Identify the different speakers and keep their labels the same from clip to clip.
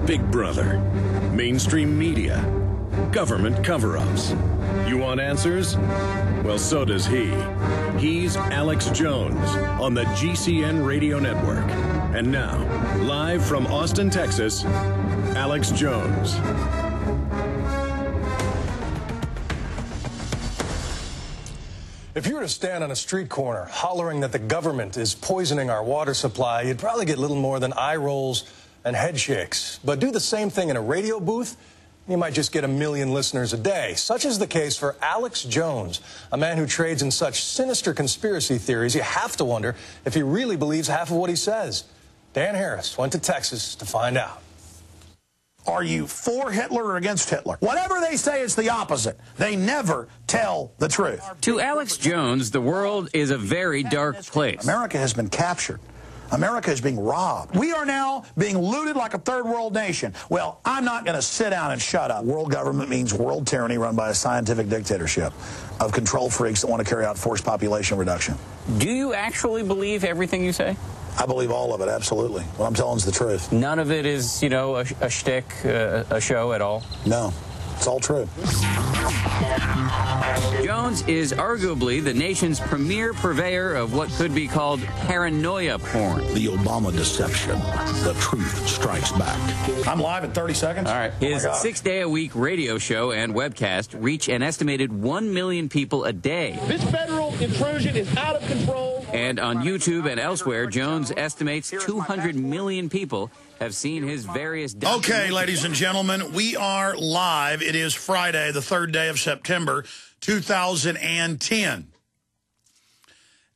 Speaker 1: Big Brother, mainstream media, government cover-ups. You want answers? Well, so does he. He's Alex Jones on the GCN Radio Network. And now, live from Austin, Texas, Alex Jones.
Speaker 2: If you were to stand on a street corner hollering that the government is poisoning our water supply, you'd probably get little more than eye rolls and head shakes. But do the same thing in a radio booth, you might just get 1 million listeners a day. Such is the case for Alex Jones, a man who trades in such sinister conspiracy theories, you have to wonder if he really believes half of what he says. Dan Harris went to Texas to find out.
Speaker 3: Are you for Hitler or against Hitler? Whatever they say, it's the opposite. They never tell the truth.
Speaker 4: To Alex Jones, the world is a very dark place.
Speaker 3: America has been captured. America is being robbed. We are now being looted like a third world nation. Well, I'm not going to sit down and shut up. World government means world tyranny run by a scientific dictatorship of control freaks that want to carry out forced population reduction.
Speaker 4: Do you actually believe everything you say?
Speaker 3: I believe all of it, absolutely. What I'm telling is the truth.
Speaker 4: None of it is, you know, a shtick, a show at all?
Speaker 3: No. It's all true.
Speaker 4: Jones is arguably the nation's premier purveyor of what could be called paranoia porn.
Speaker 5: The Obama deception. The truth strikes back.
Speaker 3: I'm live in 30 seconds?
Speaker 4: All right. His 6-day-a-week radio show and webcast reach an estimated 1 million people a day.
Speaker 6: This federal intrusion is out of control.
Speaker 4: And on YouTube and elsewhere, Jones estimates 200 million people have seen his various...
Speaker 3: Okay, ladies and gentlemen, we are live. It is Friday, the 3rd day of September, 2010.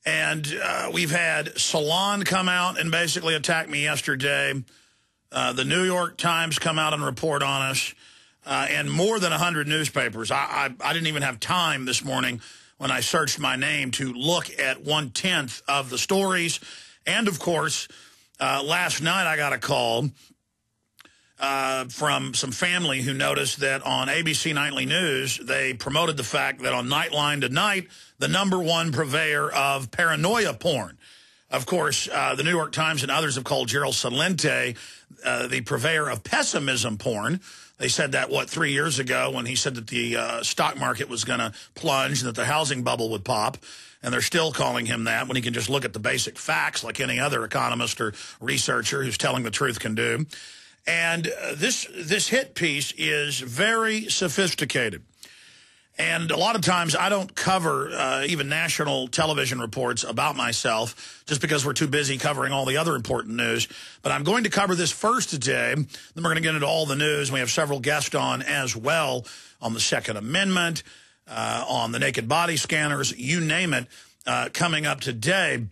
Speaker 3: And we've had Salon come out and basically attack me yesterday. The New York Times come out and report on us. And more than 100 newspapers. I didn't even have time this morning when I searched my name to look at 1/10 of the stories. And, of course... last night I got a call from some family who noticed that on ABC Nightly News, they promoted the fact that on Nightline Tonight, the #1 purveyor of paranoia porn. Of course, the New York Times and others have called Gerald Celente the purveyor of pessimism porn. They said that, 3 years ago when he said that the stock market was going to plunge and that the housing bubble would pop. And they're still calling him that when he can just look at the basic facts like any other economist or researcher who's telling the truth can do. And this hit piece is very sophisticated. And a lot of times I don't cover even national television reports about myself just because we're too busy covering all the other important news. But I'm going to cover this first today. Then we're going to get into all the news. We have several guests on as well on the Second Amendment, on the naked body scanners, you name it, coming up today.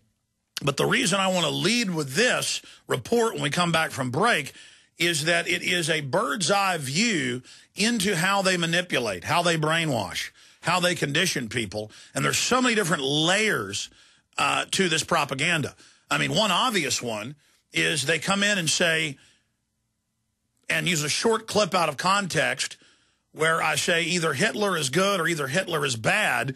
Speaker 3: But the reason I want to lead with this report when we come back from break is that it is a bird's eye view into how they manipulate, how they brainwash, how they condition people. And there's so many different layers to this propaganda. I mean, one obvious one is they come in and say, and use a short clip out of context where I say either Hitler is good or either Hitler is bad.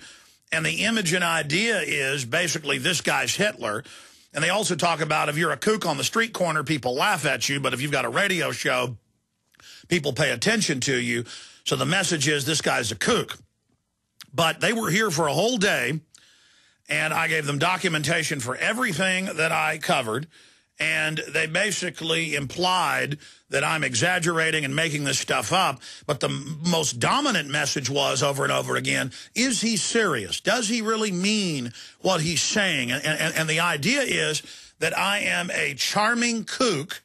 Speaker 3: And the image and idea is basically this guy's Hitler. And they also talk about if you're a kook on the street corner, people laugh at you. But if you've got a radio show, people pay attention to you. So the message is this guy's a kook. But they were here for a whole day. And I gave them documentation for everything that I covered. And they basically implied that I'm exaggerating and making this stuff up. But the most dominant message was over and over again, is he serious? Does he really mean what he's saying? And the idea is that I am a charming kook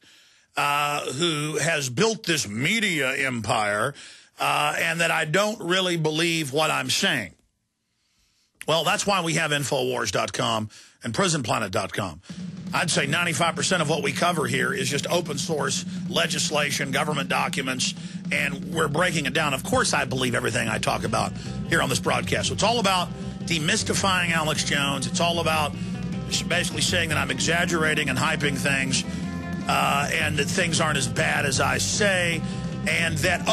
Speaker 3: who has built this media empire and that I don't really believe what I'm saying. Well, that's why we have Infowars.com and PrisonPlanet.com. I'd say 95% of what we cover here is just open source legislation, government documents, and we're breaking it down. Of course, I believe everything I talk about here on this broadcast. So it's all about demystifying Alex Jones. It's all about basically saying that I'm exaggerating and hyping things and that things aren't as bad as I say, and that,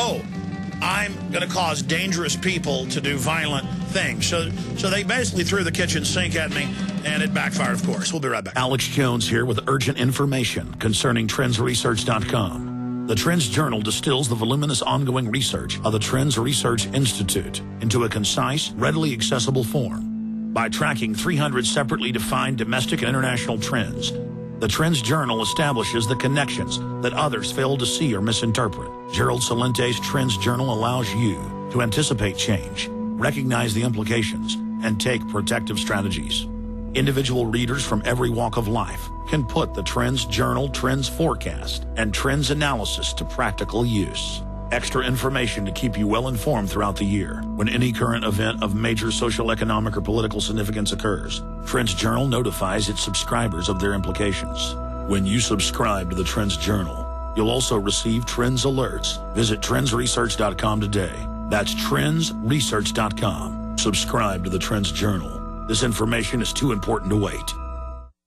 Speaker 3: I'm going to cause dangerous people to do violent things. So they basically threw the kitchen sink at me, and it backfired, of course. We'll be right back.
Speaker 5: Alex Jones here with urgent information concerning TrendsResearch.com. The Trends Journal distills the voluminous ongoing research of the Trends Research Institute into a concise, readily accessible form. By tracking 300 separately defined domestic and international trends, the Trends Journal establishes the connections that others fail to see or misinterpret. Gerald Salente's Trends Journal allows you to anticipate change, recognize the implications, and take protective strategies. Individual readers from every walk of life can put the Trends Journal, Trends Forecast, and Trends Analysis to practical use. Extra information to keep you well informed throughout the year when any current event of major social, economic, or political significance occurs. Trends Journal notifies its subscribers of their implications. When you subscribe to the Trends Journal, you'll also receive Trends Alerts. Visit trendsresearch.com today. That's trendsresearch.com. Subscribe to the Trends Journal. This information is too important to wait.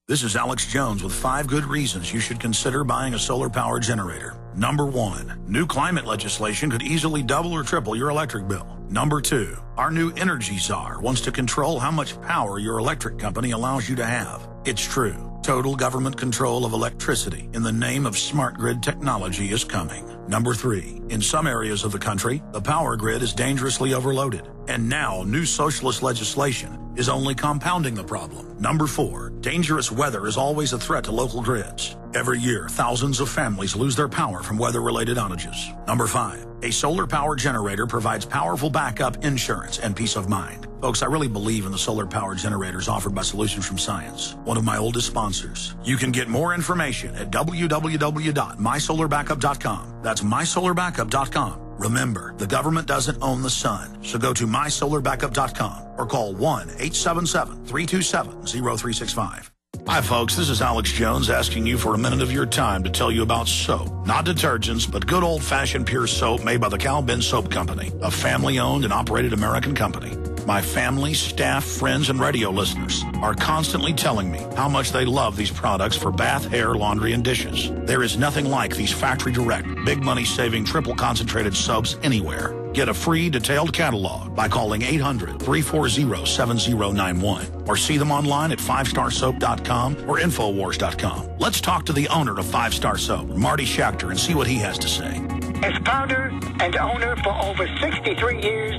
Speaker 5: This is Alex Jones with 5 good reasons you should consider buying a solar power generator. Number 1, new climate legislation could easily double or triple your electric bill. Number 2, our new energy czar wants to control how much power your electric company allows you to have. It's true. Total government control of electricity in the name of smart grid technology is coming. Number 3, in some areas of the country, the power grid is dangerously overloaded. And now, new socialist legislation is only compounding the problem. Number 4, dangerous weather is always a threat to local grids. Every year, thousands of families lose their power from weather-related outages. Number 5, a solar power generator provides powerful backup insurance and peace of mind. Folks, I really believe in the solar power generators offered by Solutions from Science, one of my oldest sponsors. You can get more information at www.mysolarbackup.com. That's mysolarbackup.com. Remember, the government doesn't own the sun, so go to mysolarbackup.com or call 1-877-327-0365. Hi, folks. This is Alex Jones asking you for a minute of your time to tell you about soap. Not detergents, but good old-fashioned pure soap made by the Cal Ben Soap Company, a family-owned and operated American company. My family, staff, friends, and radio listeners are constantly telling me how much they love these products for bath, hair, laundry, and dishes. There is nothing like these factory-direct, big money-saving, triple-concentrated soaps anywhere. Get a free detailed catalog by calling 800-340-7091 or see them online at 5starsoap.com or Infowars.com. Let's talk to the owner of 5 Star Soap, Marty Schachter, and see what he has to say.
Speaker 7: As founder and owner for over 63 years,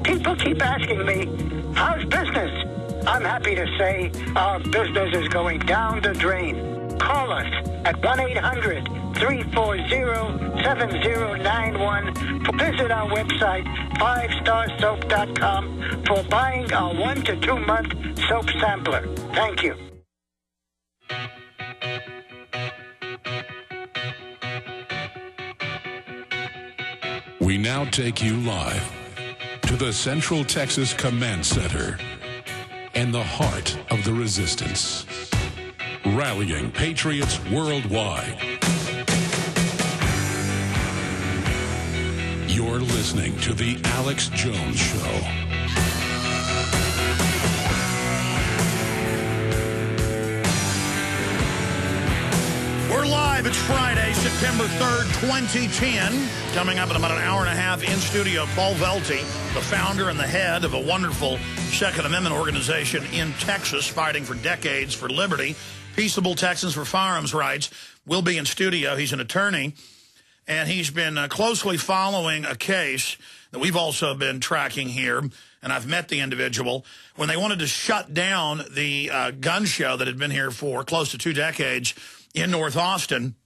Speaker 7: people keep asking me, how's business? I'm happy to say our business is going down the drain. Call us at 1-800-340-7091. Visit our website, 5starsoap.com, for buying our 1 to 2 month soap sampler. Thank you.
Speaker 8: We now take you live to the Central Texas Command Center and the heart of the resistance, rallying patriots worldwide. You're listening to The Alex Jones Show.
Speaker 3: We're live. It's Friday, September 3rd, 2010. Coming up in about an hour and a half in studio, Paul Velty, the founder and the head of a wonderful Second Amendment organization in Texas, fighting for decades for liberty. Peaceable Texans for Firearms Rights will be in studio. He's an attorney, and he's been closely following a case that we've also been tracking here, and I've met the individual. When they wanted to shut down the gun show that had been here for close to 2 decades in North Austin,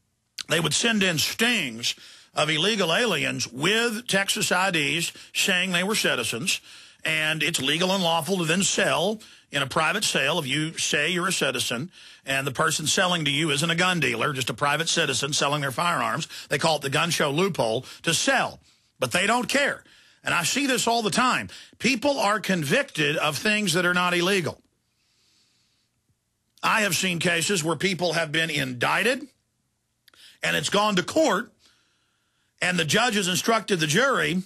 Speaker 3: they would send in stings of illegal aliens with Texas IDs saying they were citizens, and it's legal and lawful to then sell in a private sale if you say you're a citizen and the person selling to you isn't a gun dealer, just a private citizen selling their firearms. They call it the gun show loophole to sell, but they don't care. And I see this all the time. People are convicted of things that are not illegal. I have seen cases where people have been indicted and it's gone to court and the judge has instructed the jury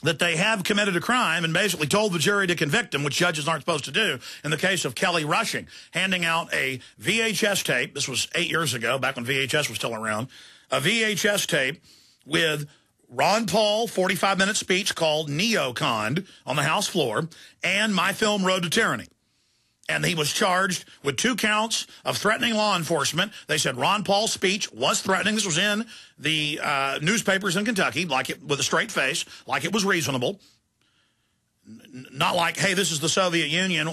Speaker 3: that they have committed a crime and basically told the jury to convict them, which judges aren't supposed to do. In the case of Kelly Rushing, handing out a VHS tape, this was 8 years ago, back when VHS was still around, a VHS tape with Ron Paul, 45-minute speech called Neocon on the House floor, and my film Road to Tyranny. And he was charged with 2 counts of threatening law enforcement. They said Ron Paul's speech was threatening. This was in the newspapers in Kentucky, with a straight face, like it was reasonable. Not like, hey, this is the Soviet Union.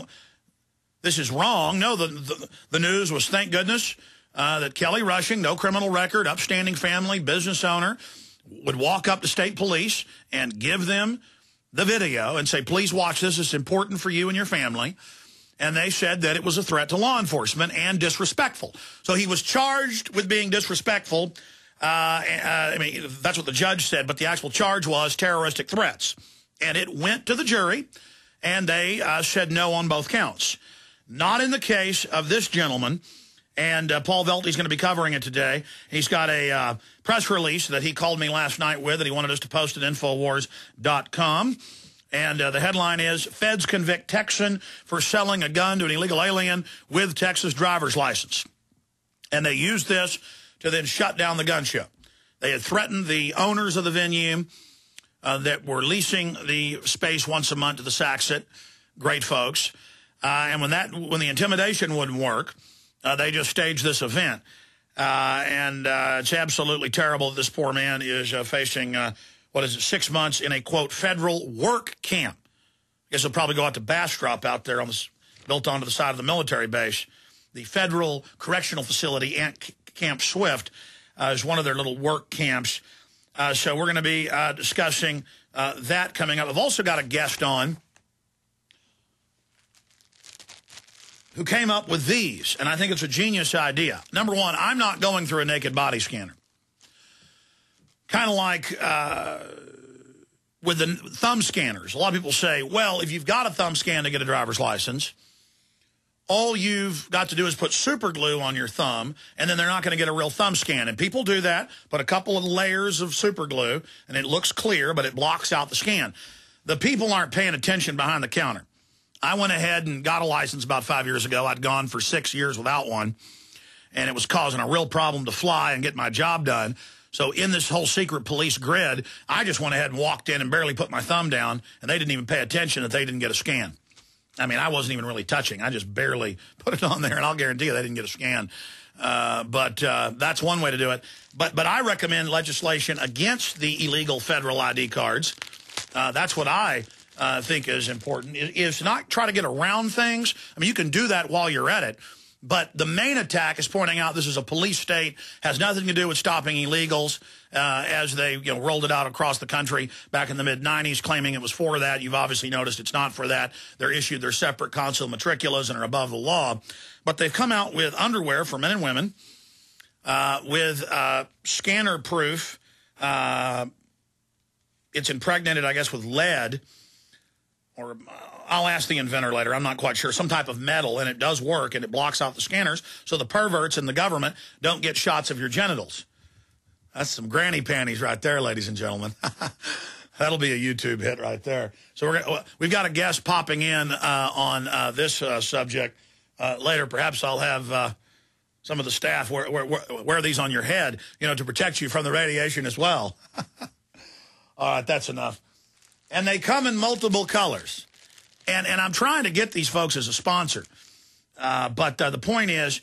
Speaker 3: This is wrong. No, the news was, thank goodness, that Kelly Rushing, no criminal record, upstanding family, business owner, would walk up to state police and give them the video and say, please watch this. It's important for you and your family. And they said that it was a threat to law enforcement and disrespectful. So he was charged with being disrespectful. I mean, that's what the judge said, but the actual charge was terroristic threats. And it went to the jury, and they said no on both counts. Not in the case of this gentleman, and Paul Velte's going to be covering it today. He's got a press release that he called me last night with, that he wanted us to post at Infowars.com. And the headline is, Feds convict Texan for selling a gun to an illegal alien with Texas driver's license. And they used this to then shut down the gun show. They had threatened the owners of the venue that were leasing the space once a month to the Saxit. Great folks. And when the intimidation wouldn't work, they just staged this event. And it's absolutely terrible that this poor man is facing... 6 months in a, quote, federal work camp. I guess he'll probably go out to Bastrop out there built onto the side of the military base. The Federal Correctional Facility, Camp Swift, is one of their little work camps. So we're going to be discussing that coming up. I've also got a guest on who came up with these, and I think it's a genius idea. Number one, I'm not going through a naked body scanner. Kind of like with the thumb scanners. A lot of people say, well, if you've got a thumb scan to get a driver's license, all you've got to do is put super glue on your thumb, and then they're not going to get a real thumb scan. And people do that, put a couple of layers of super glue, and it looks clear, but it blocks out the scan. The people aren't paying attention behind the counter. I went ahead and got a license about 5 years ago. I'd gone for 6 years without one, and it was causing a real problem to fly and get my job done. So in this whole secret police grid, I just went ahead and walked in and barely put my thumb down, and they didn't even pay attention that they didn't get a scan. I mean, I wasn't even really touching. I just barely put it on there, and I'll guarantee you they didn't get a scan. But that's one way to do it. But I recommend legislation against the illegal federal ID cards. That's what I think is important, is not try to get around things. I mean, you can do that while you're at it. But the main attack is pointing out this is a police state, has nothing to do with stopping illegals, as they rolled it out across the country back in the mid-'90s, claiming it was for that. You've obviously noticed it's not for that. They're issued their separate consular matriculas and are above the law. But they've come out with underwear for men and women with scanner proof. It's impregnated, I guess, with lead, or I'll ask the inventor later. I'm not quite sure. Some type of metal, and it does work, and it blocks out the scanners, so the perverts in the government don't get shots of your genitals. That's some granny panties right there, ladies and gentlemen. That'll be a YouTube hit right there. So we've got a guest popping in on this subject later. Perhaps I'll have some of the staff wear these on your head, to protect you from the radiation as well. All right, that's enough. And they come in multiple colors. And I'm trying to get these folks as a sponsor. But the point is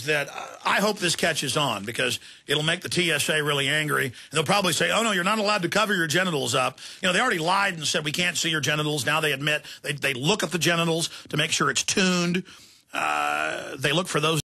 Speaker 3: that I hope this catches on, because it'll make the TSA really angry. And they'll probably say, oh, no, you're not allowed to cover your genitals up. They already lied and said we can't see your genitals. Now they admit they look at the genitals to make sure it's tuned. They look for those